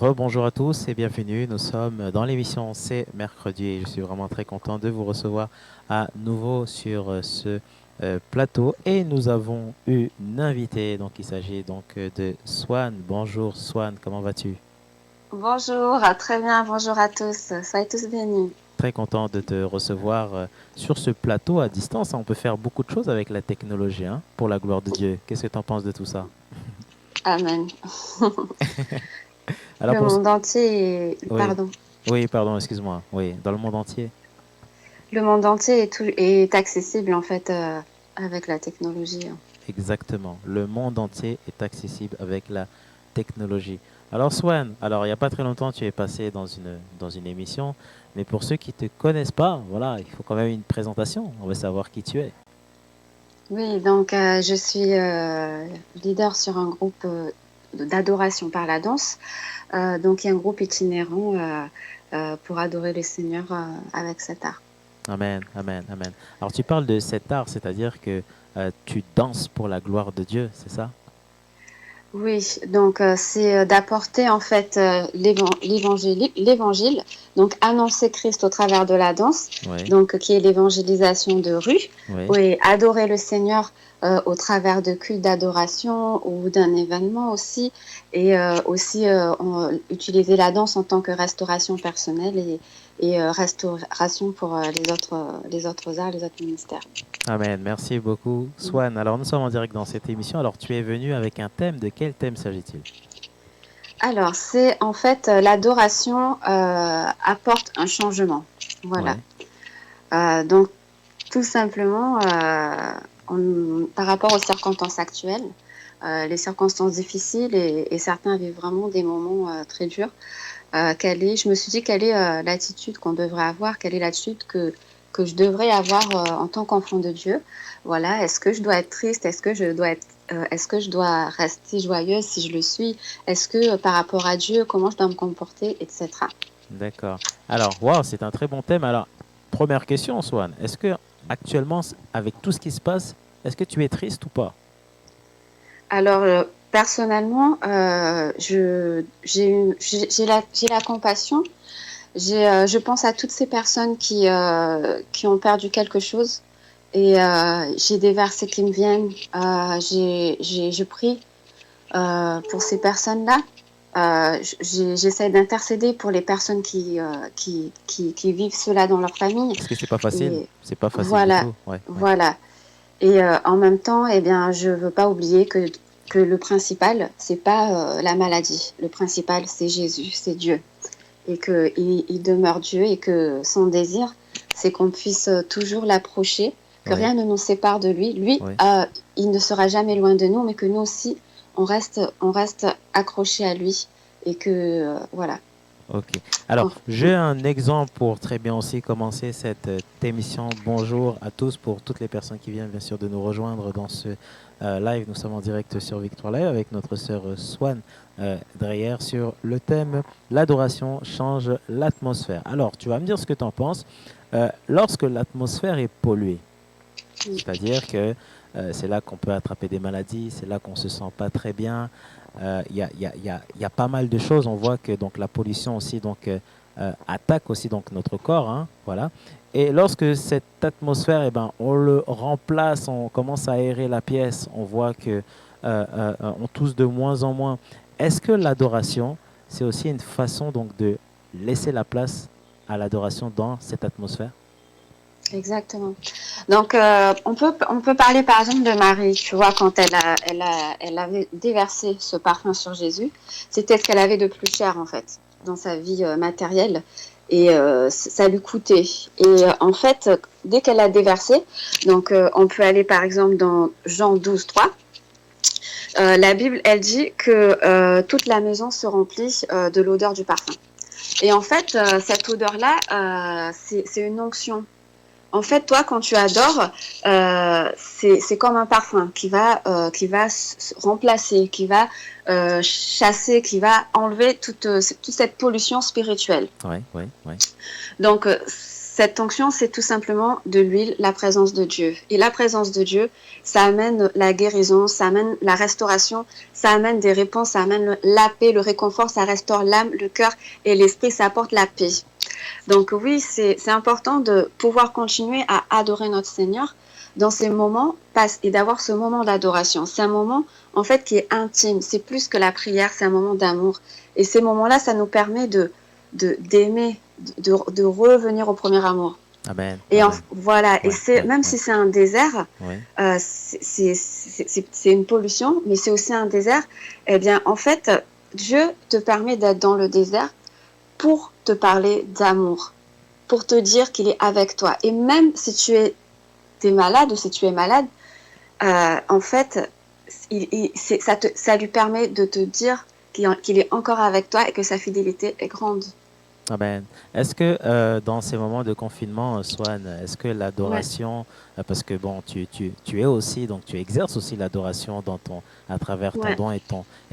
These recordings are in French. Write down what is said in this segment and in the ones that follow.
Rebonjour à tous et bienvenue. Nous sommes dans l'émission C'est mercredi et je suis vraiment très content de vous recevoir à nouveau sur ce plateau. Et nous avons eu une invitée, donc il s'agit donc de Swan. Bonjour Swan, comment vas-tu? Bonjour, très bien, bonjour à tous, soyez tous bénis. Très content de te recevoir sur ce plateau à distance. On peut faire beaucoup de choses avec la technologie, hein, pour la gloire de Dieu. Qu'est-ce que tu en penses de tout ça? Amen. Alors Le pour... monde entier, Oui, pardon, oui, pardon, excuse-moi. Oui, dans le monde entier. le monde entier est accessible en fait avec la technologie. Exactement. Le monde entier est accessible avec la technologie. Alors Swan, alors il n'y a pas très longtemps, tu es passé dans une émission, mais pour ceux qui ne te connaissent pas, voilà, il faut quand même une présentation. On veut savoir qui tu es. Oui, donc je suis leader sur un groupe d'adoration par la danse. Donc il y a un groupe itinérant pour adorer le Seigneur avec cet art. Amen, amen, amen. Alors tu parles de cet art, c'est-à-dire que tu danses pour la gloire de Dieu, c'est ça? Oui, donc c'est d'apporter en fait l'évangile, donc annoncer Christ au travers de la danse, Oui, donc qui est l'évangélisation de rue, oui. oui, adorer le Seigneur au travers de cultes d'adoration ou d'un événement aussi, et aussi utiliser la danse en tant que restauration personnelle et restauration pour les autres arts, les autres ministères. Amen. Merci beaucoup, Swan. Alors nous sommes en direct dans cette émission. Alors tu es venu avec un thème. De quel thème s'agit-il? Alors, c'est en fait l'adoration apporte un changement. Voilà. Oui, Donc, tout simplement, par rapport aux circonstances actuelles, les circonstances difficiles et certains vivent vraiment des moments très durs. Je me suis dit quelle est l'attitude qu'on devrait avoir, quelle est l'attitude que je devrais avoir en tant qu'enfant de Dieu. Voilà, est-ce que je dois être triste, est-ce que je dois rester joyeuse si je le suis, est-ce que par rapport à Dieu, comment je dois me comporter, etc. d'accord. Alors, waouh, c'est un très bon thème. Alors, première question, Swan. Est-ce que actuellement, avec tout ce qui se passe, est-ce que tu es triste ou pas? Alors, personnellement, j'ai la compassion. Je pense à toutes ces personnes qui ont perdu quelque chose. Et j'ai des versets qui me viennent. Je prie pour ces personnes-là. J'essaie d'intercéder pour les personnes qui vivent cela dans leur famille. Parce que c'est pas facile. Et C'est pas facile du voilà, tout. Ouais, ouais. voilà. Et en même temps, eh bien, je veux pas oublier que le principal, c'est pas la maladie. Le principal, c'est Jésus, c'est Dieu. Et qu'il demeure Dieu et que son désir, c'est qu'on puisse toujours l'approcher, que Oui, rien ne nous sépare de lui. Lui, oui. il ne sera jamais loin de nous, mais que nous aussi, on reste accrochés à lui. Et que, voilà. Ok. Alors, j'ai un exemple pour très bien aussi commencer cette émission. Bonjour à tous pour toutes les personnes qui viennent bien sûr de nous rejoindre dans ce live. Nous sommes en direct sur Victoire Live avec notre sœur Swan Dreyer sur le thème l'adoration change l'atmosphère. Alors, tu vas me dire ce que tu en penses. Lorsque l'atmosphère est polluée, c'est-à-dire que c'est là qu'on peut attraper des maladies, c'est là qu'on se sent pas très bien. Il y a pas mal de choses. On voit que donc la pollution aussi donc attaque aussi donc notre corps, hein, voilà. Et lorsque cette atmosphère, eh ben, on le remplace, on commence à aérer la pièce, on voit que on tousse de moins en moins. Est-ce que l'adoration, c'est aussi une façon donc de laisser la place à l'adoration dans cette atmosphère? Exactement. Donc, on peut parler par exemple de Marie, tu vois, quand elle avait déversé ce parfum sur Jésus, c'était ce qu'elle avait de plus cher en fait dans sa vie matérielle et ça lui coûtait. Et en fait, dès qu'elle a déversé, donc on peut aller par exemple dans Jean 12:3. La Bible, elle dit que toute la maison se remplit de l'odeur du parfum. Et en fait, cette odeur-là, c'est une onction. En fait, toi, quand tu adores, c'est comme un parfum qui va remplacer, qui va chasser, qui va enlever toute cette pollution spirituelle. Oui, oui, oui. Donc, cette onction, c'est tout simplement de l'huile, la présence de Dieu. Et la présence de Dieu, ça amène la guérison, ça amène la restauration, ça amène des réponses, ça amène la paix, le réconfort, ça restaure l'âme, le cœur et l'esprit, ça apporte la paix. Donc oui, c'est important de pouvoir continuer à adorer notre Seigneur dans ces moments et d'avoir ce moment d'adoration. C'est un moment, en fait, qui est intime. C'est plus que la prière, c'est un moment d'amour. Et ces moments-là, ça nous permet d'aimer, de revenir au premier amour. Amen. Et Amen. voilà. Ouais, et même si c'est un désert, ouais. c'est une pollution, mais c'est aussi un désert. Eh bien, en fait, Dieu te permet d'être dans le désert pour te parler d'amour, pour te dire qu'il est avec toi. Et même si tu es malade ou si tu es malade, en fait, ça lui permet de te dire qu'il est encore avec toi et que sa fidélité est grande. Amen. Est-ce que dans ces moments de confinement, Swan, est-ce que l'adoration, parce que bon, tu es aussi, donc tu exerces aussi l'adoration à travers ton don et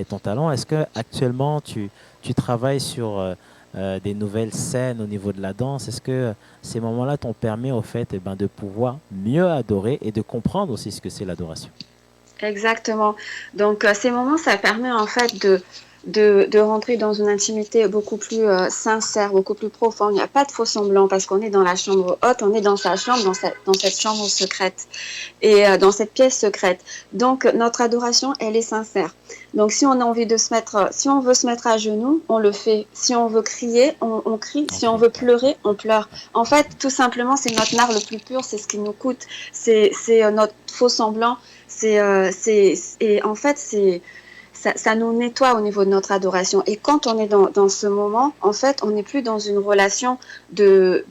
ton talent, est-ce que actuellement tu travailles sur des nouvelles scènes au niveau de la danse? Est-ce que ces moments-là t'ont permis au fait de pouvoir mieux adorer et de comprendre aussi ce que c'est l'adoration? Exactement. Donc ces moments, ça permet en fait de rentrer dans une intimité beaucoup plus sincère, beaucoup plus profonde. Il n'y a pas de faux semblant parce qu'on est dans la chambre haute, on est dans sa chambre, dans cette chambre secrète et dans cette pièce secrète. Donc notre adoration, elle est sincère. Donc si on a envie de si on veut se mettre à genoux, on le fait. Si on veut crier, on crie. Si on veut pleurer, on pleure. En fait, tout simplement, c'est notre art le plus pur, c'est ce qui nous coûte, c'est notre faux semblant. Et en fait, ça nous nettoie au niveau de notre adoration. Et quand on est dans ce moment, en fait, on n'est plus dans une relation de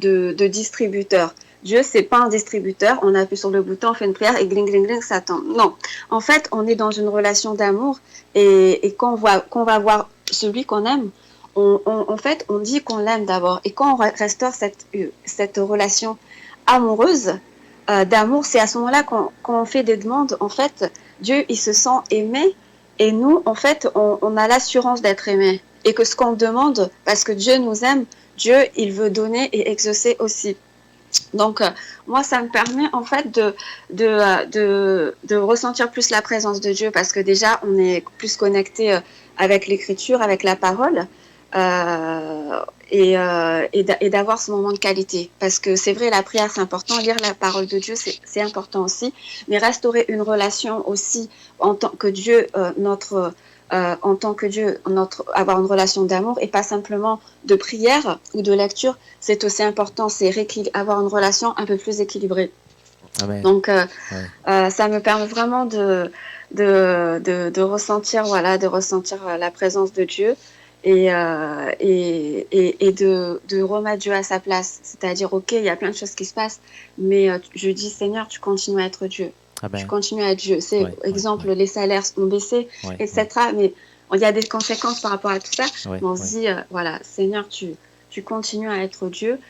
distributeur. Dieu, c'est pas un distributeur. On appuie sur le bouton, on fait une prière et gling, gling, gling, ça tombe. Non. En fait, on est dans une relation d'amour et quand on va voir celui qu'on aime, en fait, on dit qu'on l'aime d'abord. Et quand on restaure cette relation amoureuse, d'amour, c'est à ce moment-là qu'on fait des demandes. En fait, Dieu, il se sent aimé et nous, en fait, on a l'assurance d'être aimé. Et que ce qu'on demande, parce que Dieu nous aime, Dieu, il veut donner et exaucer aussi. Donc, moi, ça me permet en fait de ressentir plus la présence de Dieu parce que déjà, on est plus connecté avec l'écriture, avec la parole. Et d'avoir ce moment de qualité. Parce que c'est vrai, la prière, c'est important. Lire la parole de Dieu, c'est important aussi. Mais restaurer une relation aussi en tant que Dieu, avoir une relation d'amour et pas simplement de prière ou de lecture, c'est aussi important. C'est avoir une relation un peu plus équilibrée. Amen. Donc, ça me permet vraiment de ressentir, la présence de Dieu. Et de remettre Dieu à sa place. C'est-à-dire, ok, il y a plein de choses qui se passent, mais je dis, Seigneur, tu continues à être Dieu. Tu continues à être Dieu. C'est, exemple, les salaires ont baissé, etc. Mais il y a des conséquences par rapport à tout ça. On se dit, Seigneur, tu continues à être Dieu.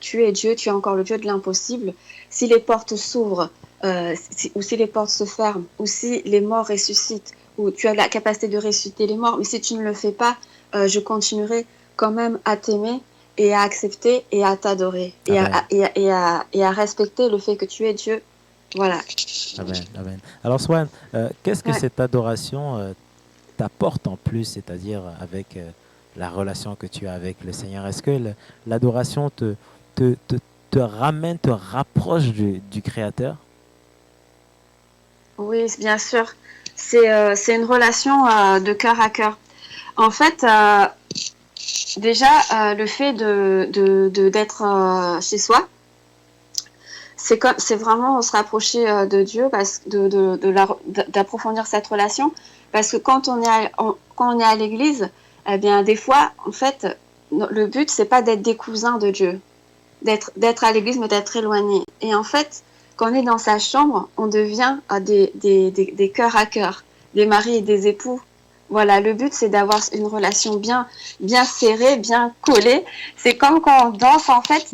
Tu es Dieu, tu es encore le Dieu de l'impossible. Si les portes s'ouvrent, ou si les portes se ferment, ou si les morts ressuscitent, où tu as la capacité de ressusciter les morts, mais si tu ne le fais pas, je continuerai quand même à t'aimer et à accepter et à t'adorer et à respecter le fait que tu es Dieu. Voilà. Amen, amen. Alors Swan, qu'est-ce que cette adoration t'apporte en plus, c'est-à-dire avec la relation que tu as avec le Seigneur? Est-ce que l'adoration te ramène, te rapproche du Créateur? Oui, bien sûr. C'est une relation de cœur à cœur. En fait, déjà, le fait d'être chez soi, c'est vraiment se rapprocher de Dieu, d'approfondir cette relation. Parce que quand on est à l'église, eh bien, des fois, en fait, le but, c'est pas d'être des cousins de Dieu, d'être à l'église, mais d'être éloigné. Et en fait, quand on est dans sa chambre, on devient des cœurs à cœur, des maris et des époux. Voilà, le but, c'est d'avoir une relation bien serrée, bien collée. C'est comme quand on danse, en fait,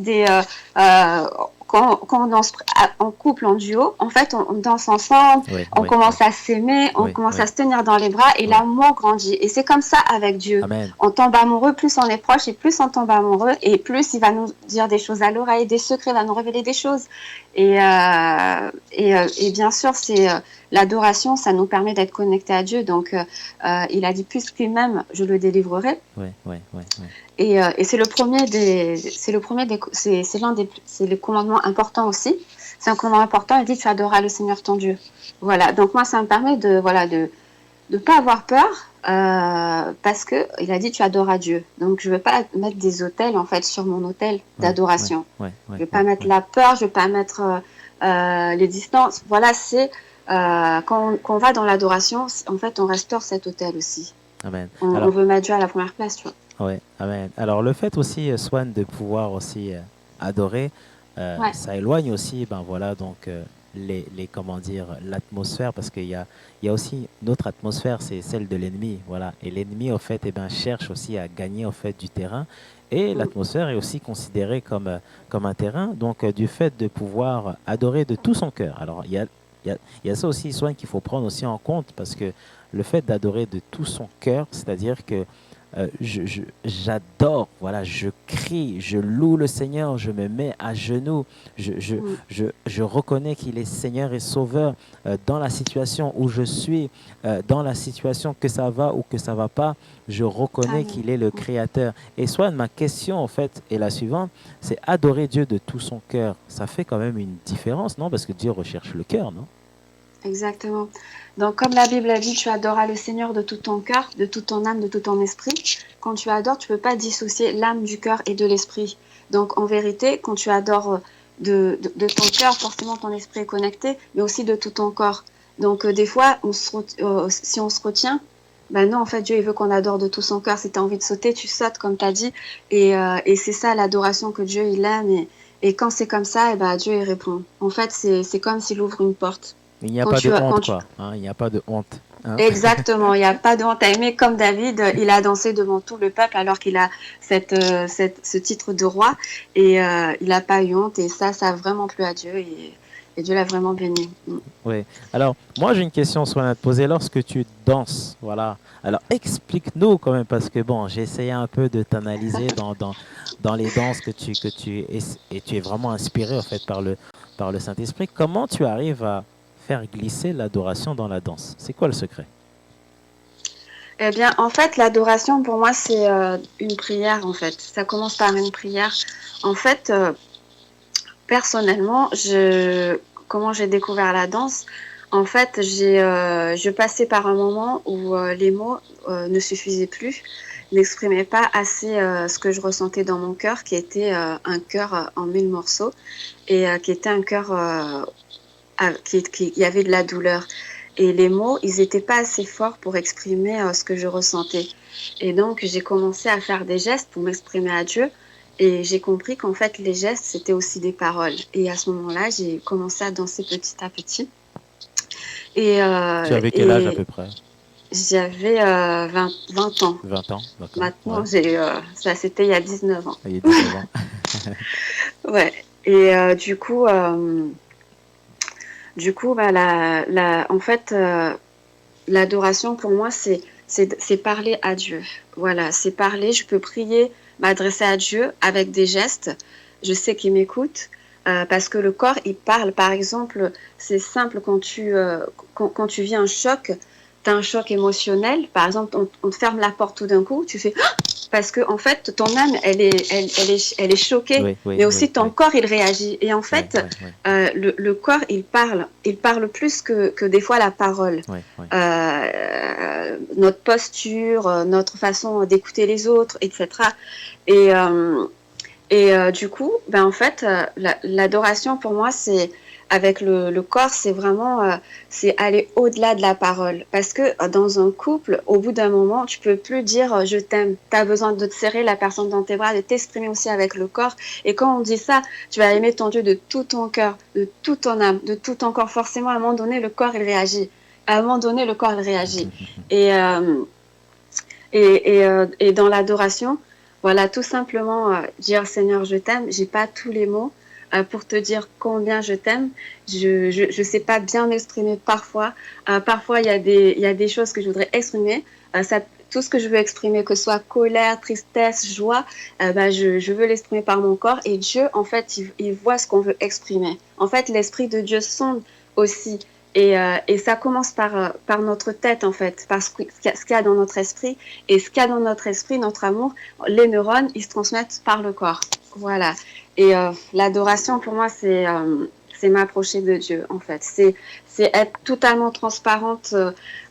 quand on danse en couple, en duo, en fait, on danse ensemble, on commence à s'aimer, on commence à se tenir dans les bras et l'amour grandit. Et c'est comme ça avec Dieu. Amen. On tombe amoureux, plus on est proche et plus on tombe amoureux et plus il va nous dire des choses à l'oreille, des secrets, il va nous révéler des choses. Et bien sûr, c'est l'adoration, ça nous permet d'être connectés à Dieu. Donc, il a dit plus lui-même, je le délivrerai. Et c'est le commandement important aussi. C'est un commandement important. Il dit tu adoreras le Seigneur ton Dieu. Voilà. Donc moi, ça me permet de pas avoir peur parce que il a dit tu adoreras Dieu. Donc je veux pas mettre des autels en fait sur mon autel d'adoration. Je veux pas mettre la peur. Je veux pas mettre les distances. Voilà, c'est quand on va dans l'adoration, en fait, on restaure cet autel aussi. Amen. On veut mettre Dieu à la première place, tu vois. Oui, amen. Alors le fait aussi, Swan, de pouvoir aussi adorer, ça éloigne aussi, comment dire, l'atmosphère, parce qu'il y a aussi une autre atmosphère, c'est celle de l'ennemi, voilà. Et l'ennemi, au fait, cherche aussi à gagner, au fait, du terrain. Et l'atmosphère est aussi considérée comme un terrain, donc du fait de pouvoir adorer de tout son cœur. Alors il y a ça aussi, Swan, qu'il faut prendre aussi en compte, parce que le fait d'adorer de tout son cœur, c'est-à-dire que j'adore, voilà, je crie, je loue le Seigneur, je me mets à genoux, je reconnais qu'il est Seigneur et Sauveur dans la situation où je suis, dans la situation que ça va ou que ça va pas, je reconnais qu'il est le Créateur. Et soit ma question en fait est la suivante, c'est adorer Dieu de tout son cœur. Ça fait quand même une différence, non? Parce que Dieu recherche le cœur, non? Exactement. Donc, comme la Bible a dit, tu adoreras le Seigneur de tout ton cœur, de toute ton âme, de tout ton esprit. Quand tu adores, tu ne peux pas dissocier l'âme du cœur et de l'esprit. Donc, en vérité, quand tu adores de ton cœur, forcément, ton esprit est connecté, mais aussi de tout ton corps. Donc, des fois, si on se retient, ben non, en fait, Dieu, il veut qu'on adore de tout son cœur. Si tu as envie de sauter, tu sautes, comme tu as dit. Et c'est ça, l'adoration que Dieu, il aime. Et quand c'est comme ça, et ben, Dieu, il répond. En fait, c'est comme s'il ouvre une porte. Il n'y a pas de honte, quoi. Il n'y a pas de honte. Hein? Exactement, il n'y a pas de honte à aimer. Comme David, il a dansé devant tout le peuple alors qu'il a ce titre de roi. Et il n'a pas eu honte. Et ça a vraiment plu à Dieu. Et Dieu l'a vraiment béni. Oui. Alors, moi, j'ai une question à te poser. Lorsque tu danses, voilà. Alors, explique-nous quand même, parce que bon, j'ai essayé un peu de t'analyser dans les danses que tu et tu es vraiment inspiré, en fait, par le Saint-Esprit. Comment tu arrives à faire glisser l'adoration dans la danse? C'est quoi le secret? Eh bien, en fait, l'adoration, pour moi, c'est une prière, en fait. Ça commence par une prière. En fait, personnellement, comment j'ai découvert la danse? En fait, je passais par un moment où les mots ne suffisaient plus, n'exprimaient pas assez ce que je ressentais dans mon cœur, qui était un cœur en 1000 morceaux, et qui était un cœur il y avait de la douleur. Et les mots, ils n'étaient pas assez forts pour exprimer ce que je ressentais. Et donc, j'ai commencé à faire des gestes pour m'exprimer à Dieu. Et j'ai compris qu'en fait, les gestes, c'était aussi des paroles. Et à ce moment-là, j'ai commencé à danser petit à petit. Et, tu avais quel âge à peu près? J'avais 20 ans. 20 ans, d'accord. Maintenant, ça c'était il y a 19 ans. Il y a 19 ans. Ouais. Et du coup, en fait, l'adoration pour moi, c'est parler à Dieu. Voilà, c'est parler. Je peux prier, m'adresser à Dieu avec des gestes. Je sais qu'il m'écoute parce que le corps, il parle. Par exemple, c'est simple quand tu vis un choc. Tu as un choc émotionnel. Par exemple, on te ferme la porte tout d'un coup. Tu fais parce que en fait, ton âme, elle est choquée, mais aussi ton corps, il réagit. Et en fait, le corps, il parle plus que des fois la parole. Notre posture, notre façon d'écouter les autres, etc. Et du coup, en fait, l'adoration pour moi, c'est avec le corps, c'est vraiment c'est aller au-delà de la parole. Parce que dans un couple, au bout d'un moment, tu peux plus dire je t'aime. Tu as besoin de te serrer la personne dans tes bras, de t'exprimer aussi avec le corps. Et quand on dit ça, tu vas aimer ton Dieu de tout ton cœur, de toute ton âme, de tout ton corps. Forcément, à un moment donné, le corps, il réagit. À un moment donné, le corps, il réagit. Et dans l'adoration, voilà, tout simplement dire Seigneur, je t'aime. J'ai pas tous les mots. pour te dire combien je t'aime. Je sais pas bien m'exprimer parfois. Parfois, il y a des choses que je voudrais exprimer. Tout ce que je veux exprimer, que ce soit colère, tristesse, joie, je veux l'exprimer par mon corps. Et Dieu, en fait, il voit ce qu'on veut exprimer. En fait, l'Esprit de Dieu sonde aussi. Et ça commence par notre tête, en fait, par ce qu'il y a dans notre esprit. Et ce qu'il y a dans notre esprit, notre amour, les neurones, ils se transmettent par le corps. Voilà. Et l'adoration, pour moi, c'est m'approcher de Dieu, en fait. C'est être totalement transparente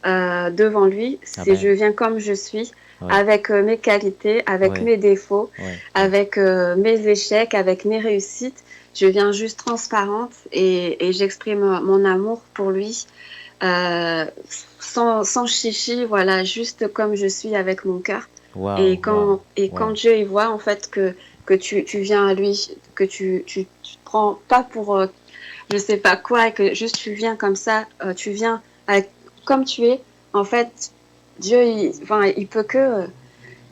devant lui. C'est je viens comme je suis, avec mes qualités, avec mes défauts, avec mes échecs, avec mes réussites. Je viens juste transparente et j'exprime mon amour pour lui sans chichi, voilà, juste comme je suis avec mon cœur. Quand Dieu il voit en fait que tu viens à lui, que tu te prends pas pour je sais pas quoi, et que juste tu viens comme ça, tu viens comme tu es, en fait, Dieu il peut que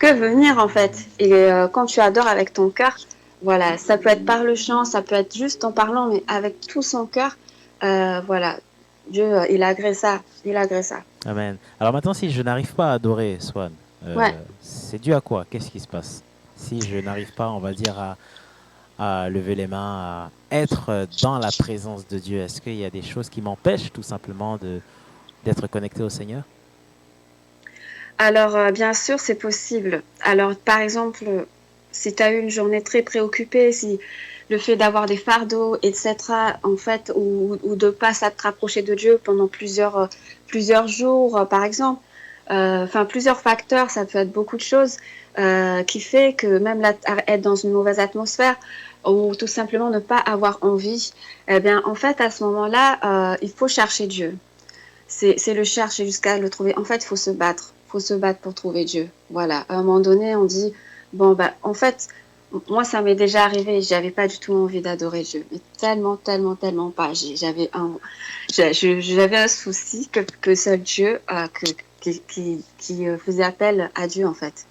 venir en fait. Et quand tu adores avec ton cœur, voilà, ça peut être par le chant, ça peut être juste en parlant, mais avec tout son cœur, voilà, Dieu, il agrée ça, il agrée ça. Amen. Alors maintenant, si je n'arrive pas à adorer Swan, c'est dû à quoi? Qu'est-ce qui se passe? Si je n'arrive pas, on va dire, à lever les mains, à être dans la présence de Dieu, est-ce qu'il y a des choses qui m'empêchent tout simplement d'être connecté au Seigneur? Alors, bien sûr, c'est possible. Alors, par exemple, si tu as eu une journée très préoccupée, si le fait d'avoir des fardeaux, etc., en fait, ou de pas te rapprocher de Dieu pendant plusieurs jours, par exemple, enfin, plusieurs facteurs, ça peut être beaucoup de choses qui fait que même là, être dans une mauvaise atmosphère ou tout simplement ne pas avoir envie, eh bien, en fait, à ce moment-là, il faut chercher Dieu. C'est le chercher jusqu'à le trouver. En fait, il faut se battre. Il faut se battre pour trouver Dieu. Voilà. À un moment donné, on dit, bon, bah, en fait, moi, ça m'est déjà arrivé. J'avais pas du tout envie d'adorer Dieu. Mais tellement, tellement, tellement pas. J'avais un souci que seul Dieu, qui faisait appel à Dieu, en fait.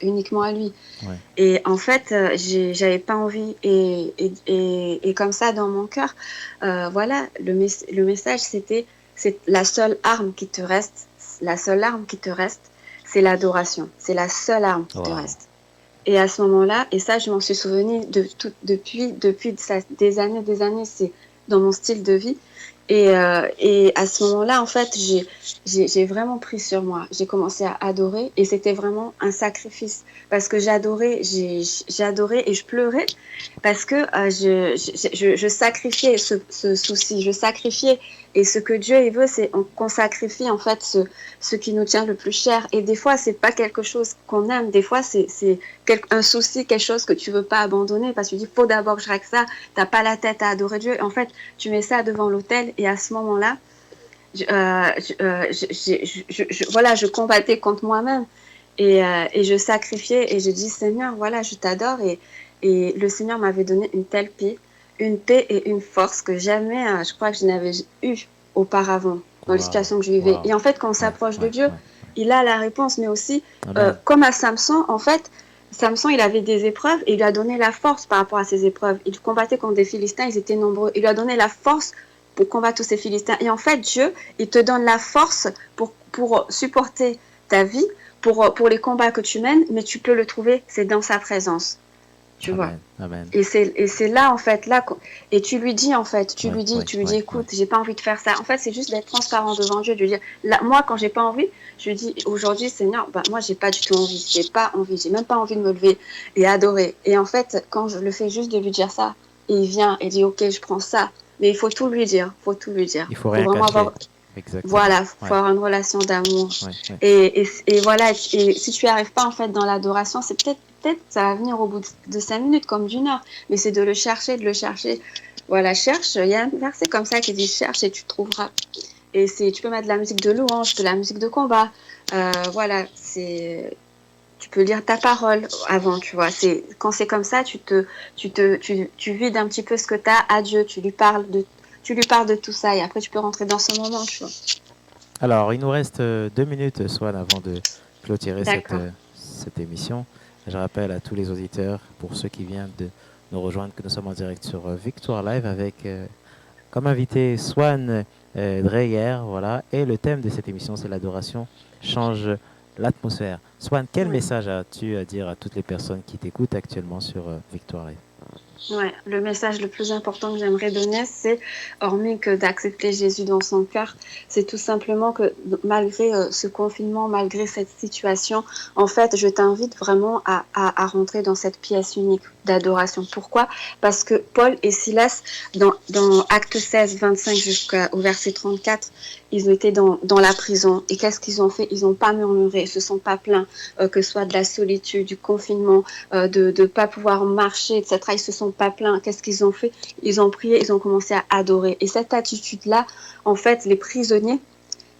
Uniquement à lui. Et en fait, j'avais pas envie. Et comme ça, dans mon cœur, voilà, le message, c'est la seule arme qui te reste. La seule arme qui te reste, c'est l'adoration. C'est la seule arme qui te reste. Et à ce moment-là, et ça, je m'en suis souvenu depuis des années, c'est dans mon style de vie. Et à ce moment-là, en fait, j'ai vraiment pris sur moi. J'ai commencé à adorer et c'était vraiment un sacrifice parce que j'adorais et je pleurais parce que je sacrifiais ce souci, je sacrifiais. Et ce que Dieu il veut, c'est qu'on sacrifie en fait ce qui nous tient le plus cher. Et des fois, c'est pas quelque chose qu'on aime. Des fois, c'est un souci, quelque chose que tu veux pas abandonner parce que tu dis faut d'abord que je règle ça. T'as pas la tête à adorer Dieu. Et en fait, tu mets ça devant l'autel et à ce moment-là, voilà, je combattais contre moi-même et je sacrifiais et je dis Seigneur, voilà, je t'adore et le Seigneur m'avait donné une telle paix et une force que jamais, je crois que je n'avais eu auparavant dans les situations que je vivais. Et en fait, quand on s'approche de Dieu, il a la réponse, mais aussi, comme à Samson, en fait, Samson, il avait des épreuves et il lui a donné la force par rapport à ces épreuves. Il combattait contre des Philistins, ils étaient nombreux. Il lui a donné la force pour combattre tous ces Philistins. Et en fait, Dieu, il te donne la force pour supporter ta vie, pour les combats que tu mènes, mais tu peux le trouver, c'est dans sa présence. Tu vois. Amen. Et c'est là, en fait, et tu lui dis, en fait, tu lui dis, écoute, j'ai pas envie de faire ça. En fait, c'est juste d'être transparent devant Dieu, de lui dire, là, moi, quand j'ai pas envie, je lui dis, aujourd'hui, Seigneur, moi, j'ai pas du tout envie, j'ai même pas envie de me lever et adorer. Et en fait, quand je le fais juste de lui dire ça, il vient et dit, ok, je prends ça. Mais il faut tout lui dire, Il faut rien vraiment cacher. Exactement. Voilà, faut avoir une relation d'amour. Et voilà, et si tu n'y arrives pas en fait dans l'adoration, c'est peut-être ça va venir au bout de 5 minutes comme d'une heure, mais c'est de le chercher. Voilà, cherche, il y a un verset comme ça qui dit cherche et tu trouveras. Et tu peux mettre de la musique de louange, de la musique de combat. Voilà, tu peux lire ta parole avant, tu vois. Quand c'est comme ça, tu vides un petit peu ce que tu as à Dieu, tu lui parles de tout ça et après tu peux rentrer dans ce moment, tu vois. Alors, il nous reste 2 minutes, Swan, avant de clôturer cette émission. Je rappelle à tous les auditeurs, pour ceux qui viennent de nous rejoindre, que nous sommes en direct sur Victoire Live avec comme invité Swan Dreyer, voilà. Et le thème de cette émission, c'est l'adoration change l'atmosphère. Swan, quel Ouais. message as-tu à dire à toutes les personnes qui t'écoutent actuellement sur Victoire Live? Ouais, le message le plus important que j'aimerais donner, c'est, hormis que d'accepter Jésus dans son cœur, c'est tout simplement que malgré ce confinement, malgré cette situation, en fait, je t'invite vraiment à rentrer dans cette pièce unique d'adoration. Pourquoi? Parce que Paul et Silas, dans Actes 16, 25 jusqu'au verset 34, ils étaient dans la prison. Et qu'est-ce qu'ils ont fait? Ils n'ont pas murmuré, ils se sont pas plaints, que ce soit de la solitude, du confinement, de ne pas pouvoir marcher, etc. Ils se sont pas plaints. Qu'est-ce qu'ils ont fait? Ils ont prié, ils ont commencé à adorer. Et cette attitude-là, en fait, les prisonniers,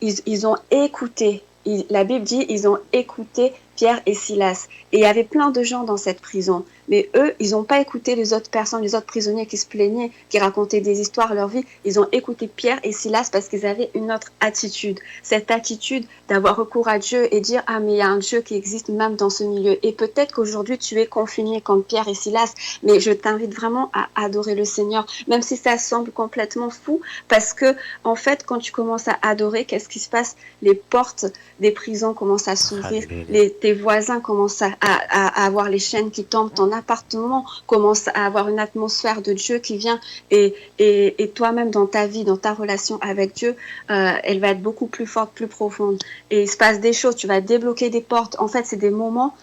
ils ont écouté. La Bible dit, ils ont écouté Pierre et Silas. Et il y avait plein de gens dans cette prison. Mais eux, ils n'ont pas écouté les autres personnes, les autres prisonniers qui se plaignaient, qui racontaient des histoires, leur vie. Ils ont écouté Pierre et Silas parce qu'ils avaient une autre attitude. Cette attitude d'avoir recours à Dieu et dire, ah, mais il y a un Dieu qui existe même dans ce milieu. Et peut-être qu'aujourd'hui, tu es confiné comme Pierre et Silas, mais je t'invite vraiment à adorer le Seigneur, même si ça semble complètement fou, parce que, en fait, quand tu commences à adorer, qu'est-ce qui se passe? Les portes des prisons commencent à s'ouvrir, tes voisins commencent à avoir les chaînes qui tombent, ton appartement commence à avoir une atmosphère de Dieu qui vient, et toi-même dans ta vie, dans ta relation avec Dieu, elle va être beaucoup plus forte, plus profonde. Et il se passe des choses, tu vas débloquer des portes. En fait, c'est des moments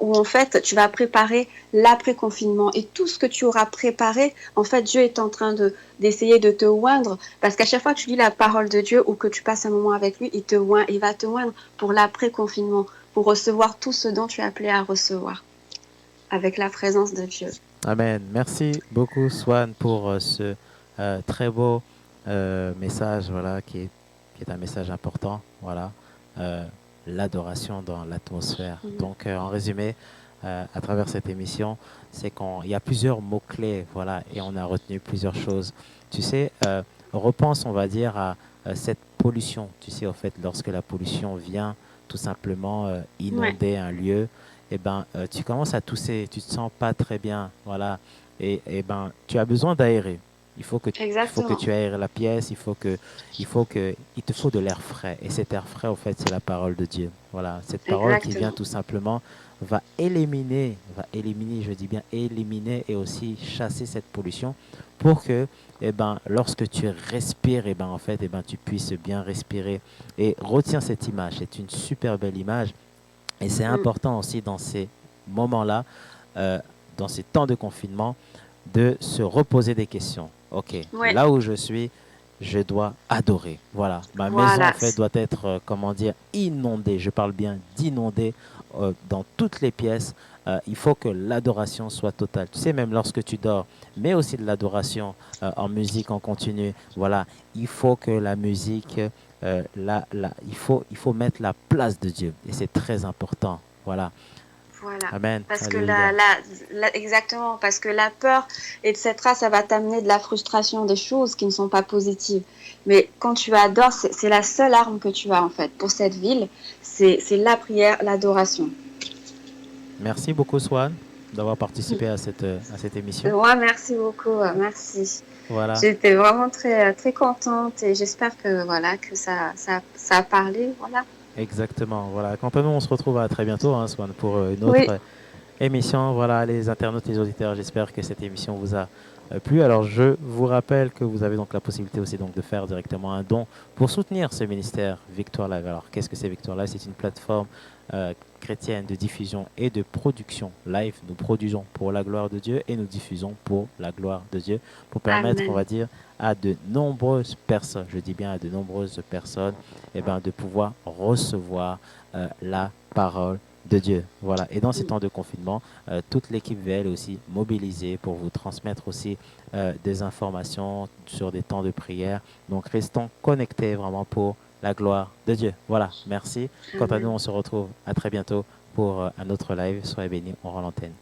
où en fait tu vas préparer l'après-confinement, et tout ce que tu auras préparé, en fait, Dieu est en train d'essayer de te oindre, parce qu'à chaque fois que tu lis la parole de Dieu ou que tu passes un moment avec lui, il va te oindre pour l'après-confinement, pour recevoir tout ce dont tu es appelé à recevoir avec la présence de Dieu. Amen. Merci beaucoup, Swan, pour ce très beau message, voilà, qui est un message important, voilà, euh, l'adoration dans l'atmosphère. Donc, en résumé, à travers cette émission, c'est qu'il y a plusieurs mots-clés, voilà, et on a retenu plusieurs choses. Tu sais, repense, on va dire, à cette pollution. Tu sais, au fait, lorsque la pollution vient tout simplement inonder un lieu, eh ben, tu commences à tousser, tu te sens pas très bien, voilà, et ben, tu as besoin d'aérer. Il faut que Exactement. tu aères la pièce, il te faut de l'air frais. Et cet air frais, au fait, c'est la parole de Dieu. Voilà, cette parole qui vient Exactement. tout simplement va éliminer, je dis bien éliminer et aussi chasser cette pollution pour que, eh ben, lorsque tu respires, eh ben, en fait, eh ben, tu puisses bien respirer. Et retiens cette image, c'est une super belle image. Et c'est important aussi dans ces moments-là, euh, dans ces temps de confinement, de se reposer des questions. OK, Ouais. là où je suis, je dois adorer. Voilà, ma maison, en Voilà. fait, doit être, comment dire, inondée. Je parle bien d'inondée dans toutes les pièces. Il faut que l'adoration soit totale. Tu sais, même lorsque tu dors, mais aussi de l'adoration en musique en continu. Voilà, il faut que la musique il faut mettre la place de Dieu. Et c'est très important. Voilà. Voilà. Amen. Parce que Alléluia. exactement, parce que la peur, etc., ça va t'amener de la frustration, des choses qui ne sont pas positives. Mais quand tu adores, c'est la seule arme que tu as, en fait, pour cette ville. C'est la prière, l'adoration. Merci beaucoup, Swan, d'avoir participé à cette émission. Moi, merci beaucoup, merci. Voilà. J'étais vraiment très, très contente, et j'espère que, voilà, que ça a parlé, voilà. Exactement. Voilà. Quant à nous, on se retrouve à très bientôt, hein, Swan, pour une Oui, autre émission. Voilà, les internautes, les auditeurs, j'espère que cette émission vous a plu. Alors, je vous rappelle que vous avez donc la possibilité aussi donc de faire directement un don pour soutenir ce ministère Victoire Live. Alors, qu'est-ce que c'est Victoire Live? C'est une plateforme chrétienne de diffusion et de production live. Nous produisons pour la gloire de Dieu et nous diffusons pour la gloire de Dieu pour permettre, on amen. va dire, à de nombreuses personnes, je dis bien à de nombreuses personnes, eh ben, de pouvoir recevoir la parole de Dieu. Voilà. Et dans ces temps de confinement, toute l'équipe va elle aussi mobilisée pour vous transmettre aussi des informations sur des temps de prière. Donc, restons connectés vraiment pour la gloire de Dieu. Voilà. Merci. Quant à nous, Amen. on se retrouve à très bientôt pour un autre live. Soyez bénis. On rend l'antenne.